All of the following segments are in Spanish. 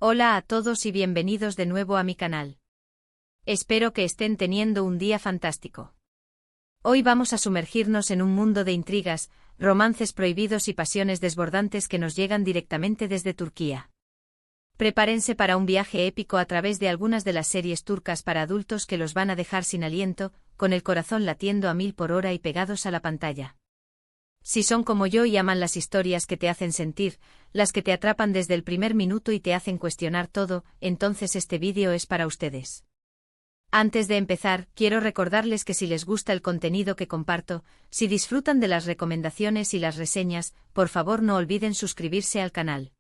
Hola a todos y bienvenidos de nuevo a mi canal. Espero que estén teniendo un día fantástico. Hoy vamos a sumergirnos en un mundo de intrigas, romances prohibidos y pasiones desbordantes que nos llegan directamente desde Turquía. Prepárense para un viaje épico a través de algunas de las series turcas para adultos que los van a dejar sin aliento, con el corazón latiendo a 1000 por hora y pegados a la pantalla. Si son como yo y aman las historias que te hacen sentir, las que te atrapan desde el primer minuto y te hacen cuestionar todo, entonces este vídeo es para ustedes. Antes de empezar, quiero recordarles que si les gusta el contenido que comparto, si disfrutan de las recomendaciones y las reseñas, por favor no olviden suscribirse al canal.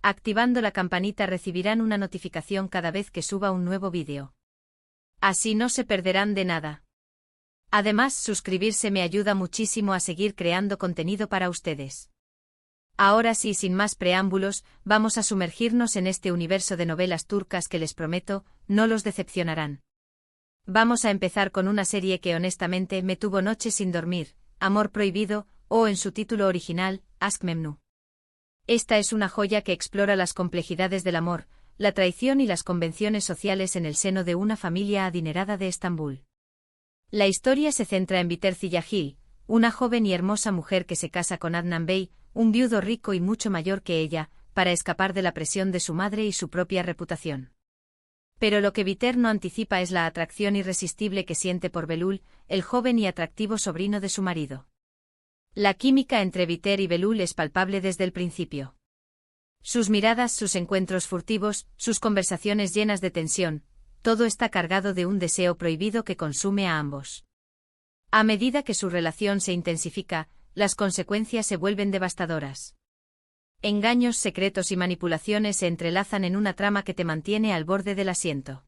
Activando la campanita recibirán una notificación cada vez que suba un nuevo vídeo. Así no se perderán de nada. Además, suscribirse me ayuda muchísimo a seguir creando contenido para ustedes. Ahora sí, sin más preámbulos, vamos a sumergirnos en este universo de novelas turcas que les prometo, no los decepcionarán. Vamos a empezar con una serie que honestamente me tuvo noches sin dormir, Amor Prohibido, o en su título original, Aşk Memnu. Esta es una joya que explora las complejidades del amor, la traición y las convenciones sociales en el seno de una familia adinerada de Estambul. La historia se centra en Biter Ziyagil, una joven y hermosa mujer que se casa con Adnan Bey, un viudo rico y mucho mayor que ella, para escapar de la presión de su madre y su propia reputación. Pero lo que Biter no anticipa es la atracción irresistible que siente por Belul, el joven y atractivo sobrino de su marido. La química entre Biter y Belul es palpable desde el principio. Sus miradas, sus encuentros furtivos, sus conversaciones llenas de tensión, todo está cargado de un deseo prohibido que consume a ambos. A medida que su relación se intensifica, las consecuencias se vuelven devastadoras. Engaños, secretos y manipulaciones se entrelazan en una trama que te mantiene al borde del asiento.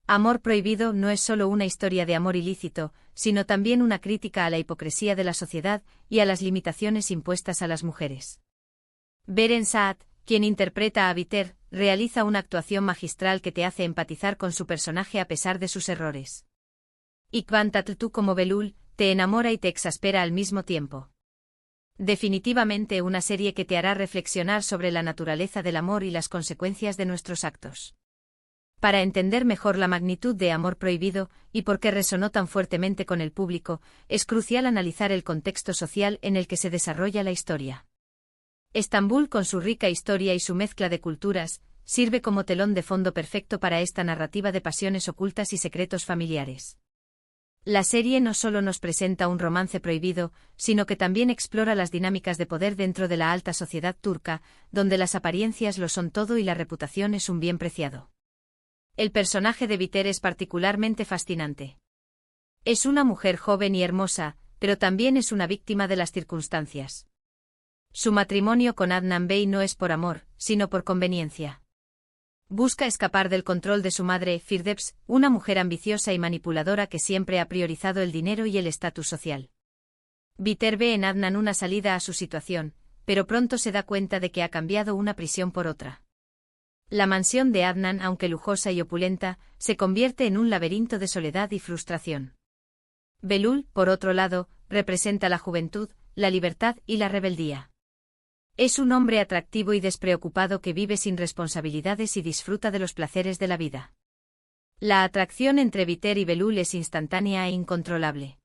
Amor Prohibido no es solo una historia de amor ilícito, sino también una crítica a la hipocresía de la sociedad y a las limitaciones impuestas a las mujeres. Beren Saat, quien interpreta a Biter, realiza una actuación magistral que te hace empatizar con su personaje a pesar de sus errores. Ikvan Tatlıtuğ como Belul, te enamora y te exaspera al mismo tiempo. Definitivamente una serie que te hará reflexionar sobre la naturaleza del amor y las consecuencias de nuestros actos. Para entender mejor la magnitud de Amor Prohibido y por qué resonó tan fuertemente con el público, es crucial analizar el contexto social en el que se desarrolla la historia. Estambul, con su rica historia y su mezcla de culturas, sirve como telón de fondo perfecto para esta narrativa de pasiones ocultas y secretos familiares. La serie no solo nos presenta un romance prohibido, sino que también explora las dinámicas de poder dentro de la alta sociedad turca, donde las apariencias lo son todo y la reputación es un bien preciado. El personaje de Biter es particularmente fascinante. Es una mujer joven y hermosa, pero también es una víctima de las circunstancias. Su matrimonio con Adnan Bey no es por amor, sino por conveniencia. Busca escapar del control de su madre, Firdevs, una mujer ambiciosa y manipuladora que siempre ha priorizado el dinero y el estatus social. Biter ve en Adnan una salida a su situación, pero pronto se da cuenta de que ha cambiado una prisión por otra. La mansión de Adnan, aunque lujosa y opulenta, se convierte en un laberinto de soledad y frustración. Belul, por otro lado, representa la juventud, la libertad y la rebeldía. Es un hombre atractivo y despreocupado que vive sin responsabilidades y disfruta de los placeres de la vida. La atracción entre Biter y Belul es instantánea e incontrolable.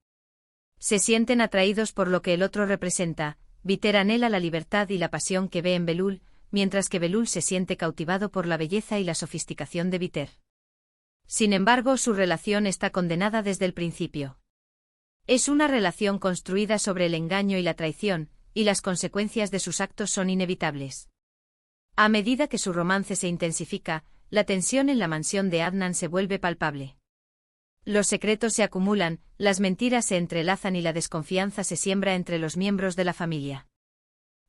Se sienten atraídos por lo que el otro representa. Biter anhela la libertad y la pasión que ve en Belul, mientras que Belul se siente cautivado por la belleza y la sofisticación de Biter. Sin embargo, su relación está condenada desde el principio. Es una relación construida sobre el engaño y la traición, y las consecuencias de sus actos son inevitables. A medida que su romance se intensifica, la tensión en la mansión de Adnan se vuelve palpable. Los secretos se acumulan, las mentiras se entrelazan y la desconfianza se siembra entre los miembros de la familia.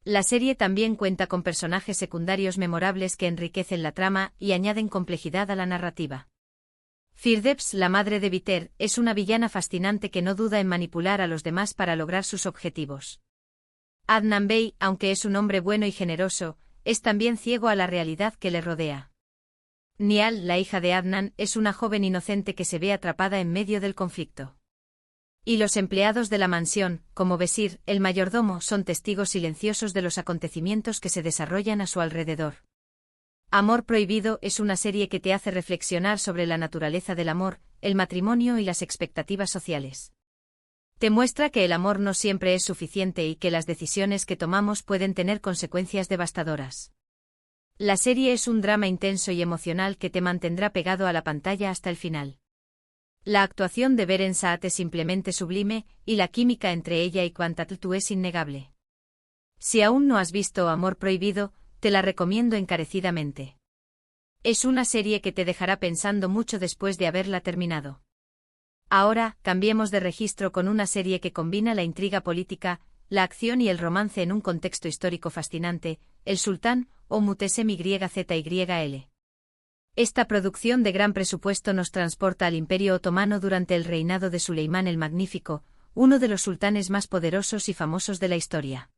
La serie también cuenta con personajes secundarios memorables que enriquecen la trama y añaden complejidad a la narrativa. Firdevs, la madre de Biter, es una villana fascinante que no duda en manipular a los demás para lograr sus objetivos. Adnan Bey, aunque es un hombre bueno y generoso, es también ciego a la realidad que le rodea. Nihal, la hija de Adnan, es una joven inocente que se ve atrapada en medio del conflicto. Y los empleados de la mansión, como Besir, el mayordomo, son testigos silenciosos de los acontecimientos que se desarrollan a su alrededor. Amor prohibido es una serie que te hace reflexionar sobre la naturaleza del amor, el matrimonio y las expectativas sociales. Te muestra que el amor no siempre es suficiente y que las decisiones que tomamos pueden tener consecuencias devastadoras. La serie es un drama intenso y emocional que te mantendrá pegado a la pantalla hasta el final. La actuación de Beren Saat es simplemente sublime, y la química entre ella y Quant Tatu es innegable. Si aún no has visto Amor prohibido, te la recomiendo encarecidamente. Es una serie que te dejará pensando mucho después de haberla terminado. Ahora, cambiemos de registro con una serie que combina la intriga política, la acción y el romance en un contexto histórico fascinante, El Sultán, o Mutesim YZYL. Esta producción de gran presupuesto nos transporta al Imperio Otomano durante el reinado de Suleimán el Magnífico, uno de los sultanes más poderosos y famosos de la historia.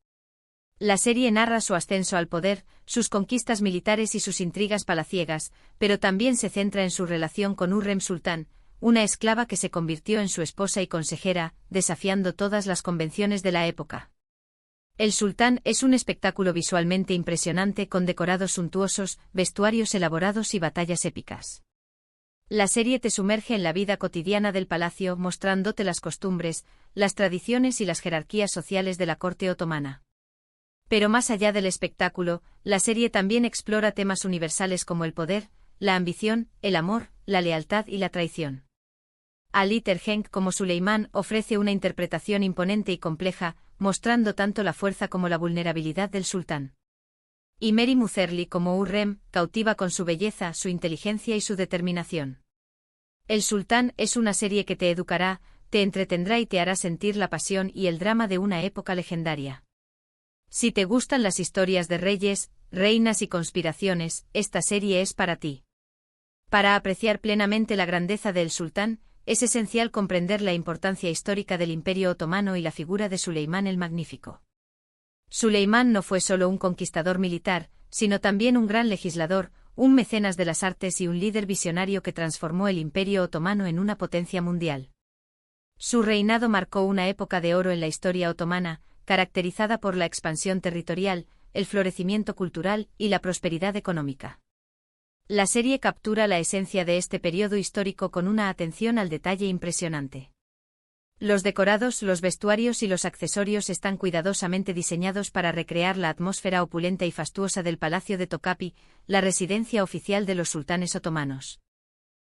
La serie narra su ascenso al poder, sus conquistas militares y sus intrigas palaciegas, pero también se centra en su relación con Hürrem Sultán, una esclava que se convirtió en su esposa y consejera, desafiando todas las convenciones de la época. El Sultán es un espectáculo visualmente impresionante con decorados suntuosos, vestuarios elaborados y batallas épicas. La serie te sumerge en la vida cotidiana del palacio mostrándote las costumbres, las tradiciones y las jerarquías sociales de la corte otomana. Pero más allá del espectáculo, la serie también explora temas universales como el poder, la ambición, el amor, la lealtad y la traición. Ali Tergenk como Suleimán ofrece una interpretación imponente y compleja, mostrando tanto la fuerza como la vulnerabilidad del sultán. Y Mary Mutherly como Hürrem cautiva con su belleza, su inteligencia y su determinación. El Sultán es una serie que te educará, te entretendrá y te hará sentir la pasión y el drama de una época legendaria. Si te gustan las historias de reyes, reinas y conspiraciones, esta serie es para ti. Para apreciar plenamente la grandeza del sultán, es esencial comprender la importancia histórica del Imperio Otomano y la figura de Suleimán el Magnífico. Suleimán no fue solo un conquistador militar, sino también un gran legislador, un mecenas de las artes y un líder visionario que transformó el Imperio Otomano en una potencia mundial. Su reinado marcó una época de oro en la historia otomana, caracterizada por la expansión territorial, el florecimiento cultural y la prosperidad económica. La serie captura la esencia de este periodo histórico con una atención al detalle impresionante. Los decorados, los vestuarios y los accesorios están cuidadosamente diseñados para recrear la atmósfera opulenta y fastuosa del Palacio de Topkapi, la residencia oficial de los sultanes otomanos.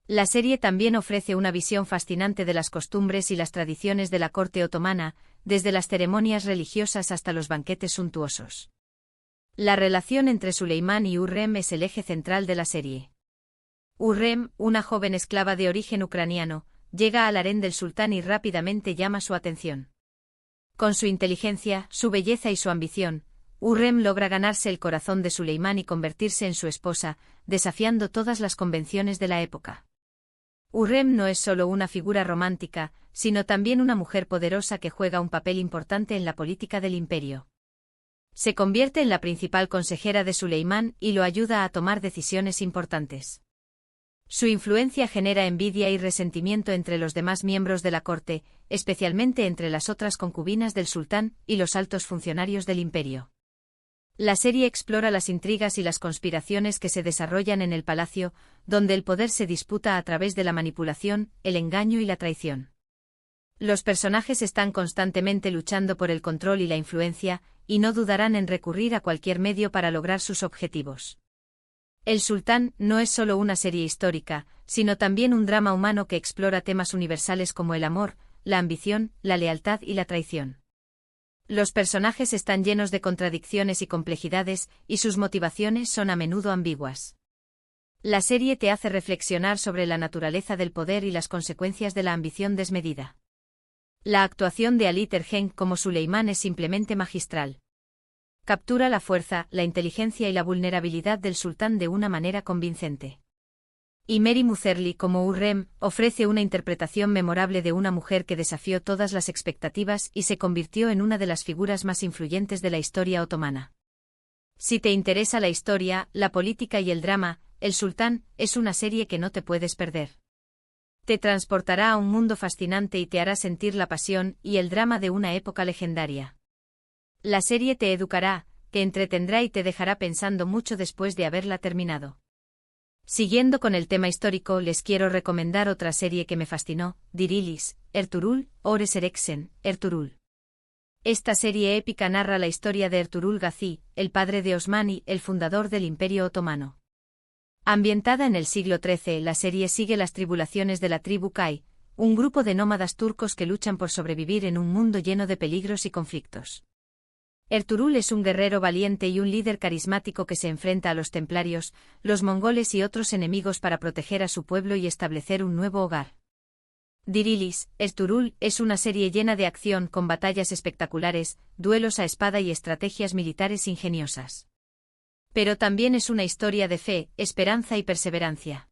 La serie también ofrece una visión fascinante de las costumbres y las tradiciones de la corte otomana, desde las ceremonias religiosas hasta los banquetes suntuosos. La relación entre Suleimán y Hürrem es el eje central de la serie. Hürrem, una joven esclava de origen ucraniano, llega al harén del sultán y rápidamente llama su atención. Con su inteligencia, su belleza y su ambición, Hürrem logra ganarse el corazón de Suleimán y convertirse en su esposa, desafiando todas las convenciones de la época. Hürrem no es solo una figura romántica, sino también una mujer poderosa que juega un papel importante en la política del imperio. Se convierte en la principal consejera de Suleimán y lo ayuda a tomar decisiones importantes. Su influencia genera envidia y resentimiento entre los demás miembros de la corte, especialmente entre las otras concubinas del sultán y los altos funcionarios del imperio. La serie explora las intrigas y las conspiraciones que se desarrollan en el palacio, donde el poder se disputa a través de la manipulación, el engaño y la traición. Los personajes están constantemente luchando por el control y la influencia, y no dudarán en recurrir a cualquier medio para lograr sus objetivos. El Sultán no es solo una serie histórica, sino también un drama humano que explora temas universales como el amor, la ambición, la lealtad y la traición. Los personajes están llenos de contradicciones y complejidades, y sus motivaciones son a menudo ambiguas. La serie te hace reflexionar sobre la naturaleza del poder y las consecuencias de la ambición desmedida. La actuación de Ali Tergenk como Suleimán es simplemente magistral. Captura la fuerza, la inteligencia y la vulnerabilidad del sultán de una manera convincente. Y Mary Mutherly como Hürrem ofrece una interpretación memorable de una mujer que desafió todas las expectativas y se convirtió en una de las figuras más influyentes de la historia otomana. Si te interesa la historia, la política y el drama, El Sultán es una serie que no te puedes perder. Te transportará a un mundo fascinante y te hará sentir la pasión y el drama de una época legendaria. La serie te educará, que entretendrá y te dejará pensando mucho después de haberla terminado. Siguiendo con el tema histórico, les quiero recomendar otra serie que me fascinó, Dirilis, Ertuğrul, Ores Erexen, Ertuğrul. Esta serie épica narra la historia de Ertuğrul Gazi, el padre de Osmani, el fundador del Imperio Otomano. Ambientada en el siglo XIII, la serie sigue las tribulaciones de la tribu Kai, un grupo de nómadas turcos que luchan por sobrevivir en un mundo lleno de peligros y conflictos. Ertuğrul es un guerrero valiente y un líder carismático que se enfrenta a los templarios, los mongoles y otros enemigos para proteger a su pueblo y establecer un nuevo hogar. Dirilis, Ertuğrul, es una serie llena de acción con batallas espectaculares, duelos a espada y estrategias militares ingeniosas. Pero también es una historia de fe, esperanza y perseverancia.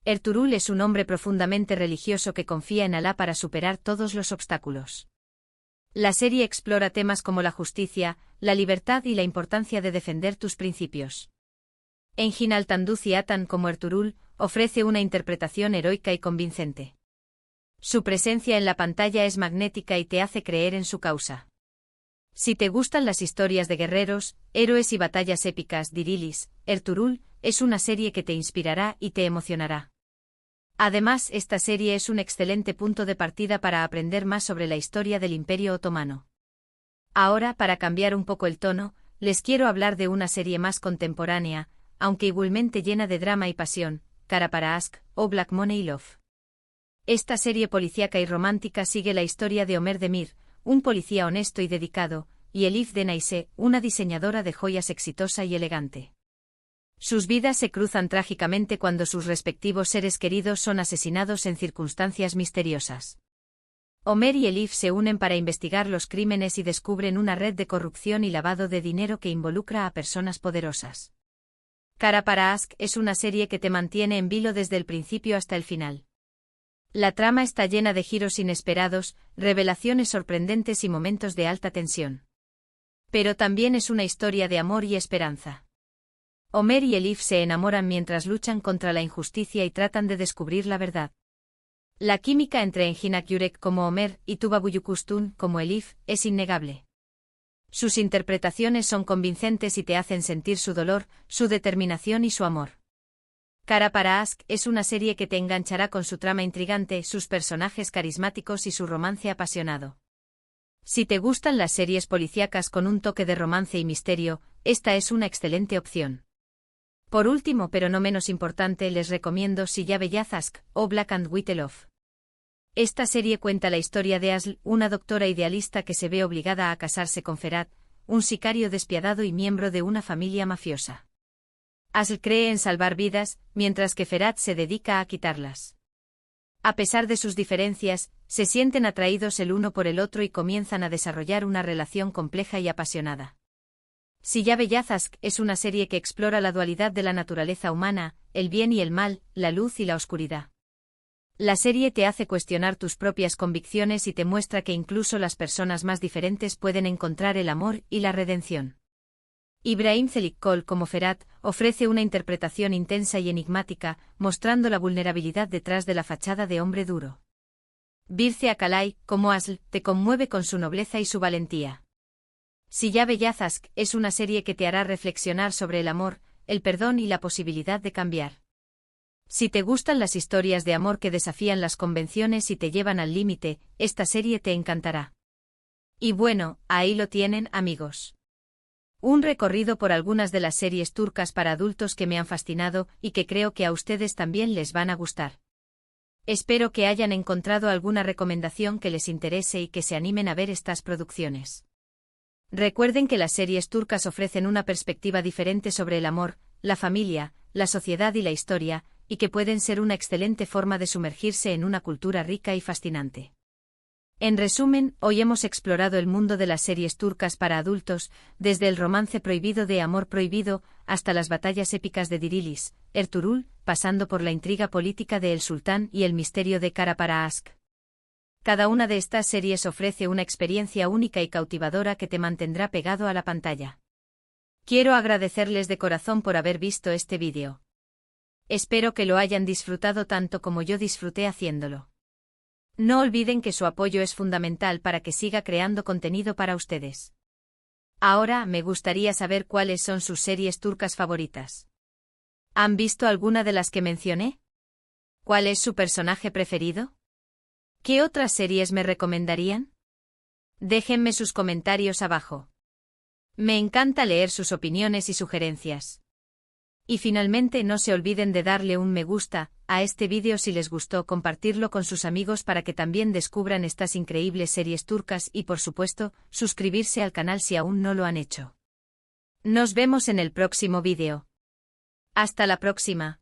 Ertuğrul es un hombre profundamente religioso que confía en Alá para superar todos los obstáculos. La serie explora temas como la justicia, la libertad y la importancia de defender tus principios. Engin Altan Atan como Ertuğrul ofrece una interpretación heroica y convincente. Su presencia en la pantalla es magnética y te hace creer en su causa. Si te gustan las historias de guerreros, héroes y batallas épicas, Dirilis, Ertuğrul, es una serie que te inspirará y te emocionará. Además, esta serie es un excelente punto de partida para aprender más sobre la historia del Imperio Otomano. Ahora, para cambiar un poco el tono, les quiero hablar de una serie más contemporánea, aunque igualmente llena de drama y pasión, Kara para Aşk, o Black Money Love. Esta serie policíaca y romántica sigue la historia de Ömer Demir, un policía honesto y dedicado, y Elif Denayse, una diseñadora de joyas exitosa y elegante. Sus vidas se cruzan trágicamente cuando sus respectivos seres queridos son asesinados en circunstancias misteriosas. Ömer y Elif se unen para investigar los crímenes y descubren una red de corrupción y lavado de dinero que involucra a personas poderosas. Kara para Aşk es una serie que te mantiene en vilo desde el principio hasta el final. La trama está llena de giros inesperados, revelaciones sorprendentes y momentos de alta tensión. Pero también es una historia de amor y esperanza. Ömer y Elif se enamoran mientras luchan contra la injusticia y tratan de descubrir la verdad. La química entre Engin Akyurek como Ömer y Tuba Büyüküstün como Elif es innegable. Sus interpretaciones son convincentes y te hacen sentir su dolor, su determinación y su amor. Kara para Aşk es una serie que te enganchará con su trama intrigante, sus personajes carismáticos y su romance apasionado. Si te gustan las series policíacas con un toque de romance y misterio, esta es una excelente opción. Por último, pero no menos importante, les recomiendo Silla Beyaz Aşk, o Black and White Love. Esta serie cuenta la historia de Asl, una doctora idealista que se ve obligada a casarse con Ferhat, un sicario despiadado y miembro de una familia mafiosa. Asl cree en salvar vidas, mientras que Ferhat se dedica a quitarlas. A pesar de sus diferencias, se sienten atraídos el uno por el otro y comienzan a desarrollar una relación compleja y apasionada. Silla Beyaz Aşk es una serie que explora la dualidad de la naturaleza humana, el bien y el mal, la luz y la oscuridad. La serie te hace cuestionar tus propias convicciones y te muestra que incluso las personas más diferentes pueden encontrar el amor y la redención. Ibrahim Çelikkol como Ferhat ofrece una interpretación intensa y enigmática, mostrando la vulnerabilidad detrás de la fachada de hombre duro. Birce Akalay, como Asl, te conmueve con su nobleza y su valentía. Silla Beyaz Aşk es una serie que te hará reflexionar sobre el amor, el perdón y la posibilidad de cambiar. Si te gustan las historias de amor que desafían las convenciones y te llevan al límite, esta serie te encantará. Y bueno, ahí lo tienen, amigos. Un recorrido por algunas de las series turcas para adultos que me han fascinado y que creo que a ustedes también les van a gustar. Espero que hayan encontrado alguna recomendación que les interese y que se animen a ver estas producciones. Recuerden que las series turcas ofrecen una perspectiva diferente sobre el amor, la familia, la sociedad y la historia, y que pueden ser una excelente forma de sumergirse en una cultura rica y fascinante. En resumen, hoy hemos explorado el mundo de las series turcas para adultos, desde el romance prohibido de Amor Prohibido, hasta las batallas épicas de Dirilis, Ertuğrul, pasando por la intriga política de El Sultán y el misterio de Kara para Aşk. Cada una de estas series ofrece una experiencia única y cautivadora que te mantendrá pegado a la pantalla. Quiero agradecerles de corazón por haber visto este vídeo. Espero que lo hayan disfrutado tanto como yo disfruté haciéndolo. No olviden que su apoyo es fundamental para que siga creando contenido para ustedes. Ahora me gustaría saber cuáles son sus series turcas favoritas. ¿Han visto alguna de las que mencioné? ¿Cuál es su personaje preferido? ¿Qué otras series me recomendarían? Déjenme sus comentarios abajo. Me encanta leer sus opiniones y sugerencias. Y finalmente no se olviden de darle un me gusta a este vídeo si les gustó, compartirlo con sus amigos para que también descubran estas increíbles series turcas y por supuesto, suscribirse al canal si aún no lo han hecho. Nos vemos en el próximo vídeo. Hasta la próxima.